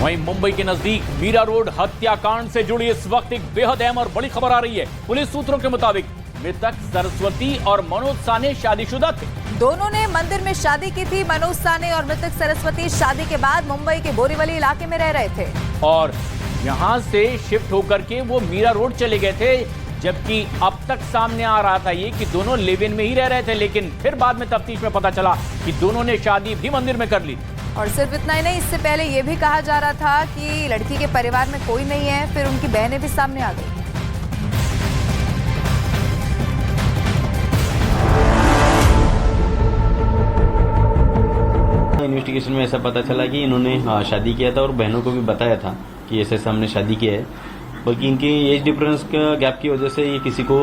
वहीं मुंबई के नजदीक मीरा रोड हत्याकांड से जुड़ी इस वक्त एक बेहद अहम और बड़ी खबर आ रही है। पुलिस सूत्रों के मुताबिक मृतक सरस्वती और मनोज साने शादीशुदा थे। दोनों ने मंदिर में शादी की थी। मनोज साने और मृतक सरस्वती शादी के बाद मुंबई के बोरीवली इलाके में रह रहे थे और यहां से शिफ्ट होकर के वो मीरा रोड चले गए थे, जबकि अब तक सामने आ रहा था ये कि दोनों लिव इन में ही रह रहे थे, लेकिन फिर बाद में तफ्तीश में पता चला कि दोनों ने शादी भी मंदिर में कर ली। और सिर्फ इतना ही नहीं, इससे पहले यह भी कहा जा रहा था कि लड़की के परिवार में कोई नहीं है। फिर उनकी बहनें भी सामने आ गई। इन्वेस्टिगेशन में ऐसा पता चला कि इन्होंने शादी किया था और बहनों को भी बताया था कि ऐसे हमने शादी किया है, बल्कि इनकी एज डिफरेंस का गैप की वजह से ये किसी को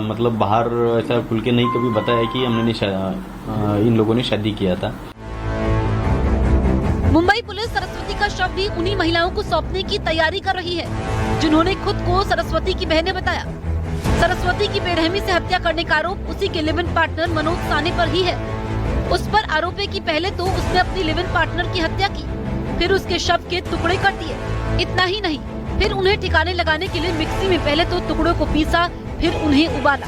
मतलब बाहर ऐसा खुल के नहीं कभी बताया कि हमने इन लोगों ने शादी किया था। मुंबई पुलिस सरस्वती का शव भी उन्हीं महिलाओं को सौंपने की तैयारी कर रही है जिन्होंने खुद को सरस्वती की बहन बताया। सरस्वती की बेरहमी से हत्या करने का आरोप उसी के लिव इन पार्टनर मनोज साने पर ही है। उस पर आरोप है कि पहले तो उसने अपनी लिव इन पार्टनर की हत्या की, फिर उसके शव के टुकड़े कर दिए। इतना ही नहीं, फिर उन्हें ठिकाने लगाने के लिए मिक्सी में पहले तो टुकड़ों को पीसा, फिर उन्हें उबाला।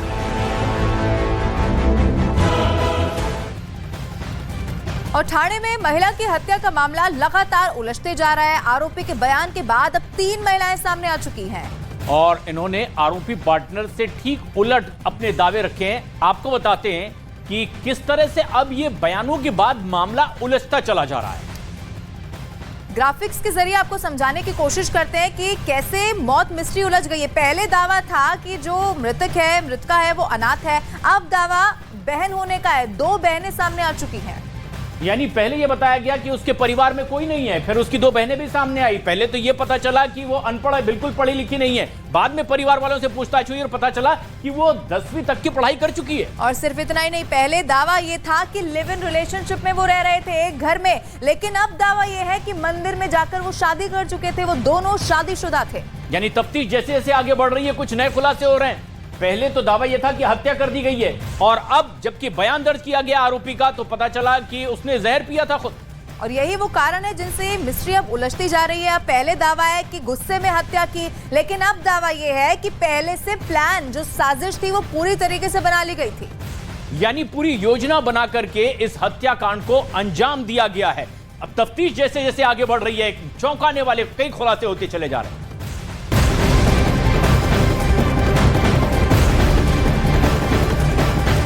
और ठाणे में महिला की हत्या का मामला लगातार उलझते जा रहा है। आरोपी के बयान के बाद अब 3 महिलाएं सामने आ चुकी हैं और इन्होंने आरोपी पार्टनर से ठीक उलट अपने दावे रखे हैं। आपको बताते हैं कि किस तरह से अब ये बयानों के बाद मामला उलझता चला जा रहा है। ग्राफिक्स के जरिए आपको समझाने की कोशिश करते हैं कि कैसे मौत मिस्ट्री उलझ गई है। पहले दावा था कि जो मृतका है वो अनाथ है। अब दावा बहन होने का है। 2 बहनें सामने आ चुकी हैं। यानी पहले ये बताया गया कि उसके परिवार में कोई नहीं है, फिर उसकी 2 बहनें भी सामने आई। पहले तो ये पता चला कि वो अनपढ़ है, बिल्कुल पढ़ी लिखी नहीं है। बाद में परिवार वालों से पूछताछ हुई और पता चला कि वो 10वीं तक की पढ़ाई कर चुकी है। और सिर्फ इतना ही नहीं, पहले दावा ये था कि लिव इन रिलेशनशिप में वो रह रहे थे एक घर में, लेकिन अब दावा ये है कि मंदिर में जाकर वो शादी कर चुके थे। वो दोनों शादीशुदा थे। यानी तफ्तीश जैसे जैसे आगे बढ़ रही है, कुछ नए खुलासे हो रहे हैं। पहले तो दावा यह था कि हत्या कर दी गई है, और अब जबकि बयान दर्ज किया गया आरोपी का तो पता चला कि उसने जहर पिया था खुद। और यही वो कारण है जिनसे मिस्ट्री अब उलझती जा रही है। अब पहले दावा है कि गुस्से में हत्या की, लेकिन अब दावा यह है कि पहले से प्लान, जो साजिश थी, वो पूरी तरीके से बना ली गई थी। यानी पूरी योजना बना करके इस हत्याकांड को अंजाम दिया गया है। अब तफ्तीश जैसे जैसे आगे बढ़ रही है, चौंकाने वाले कई खुलासे होते चले जा रहे हैं।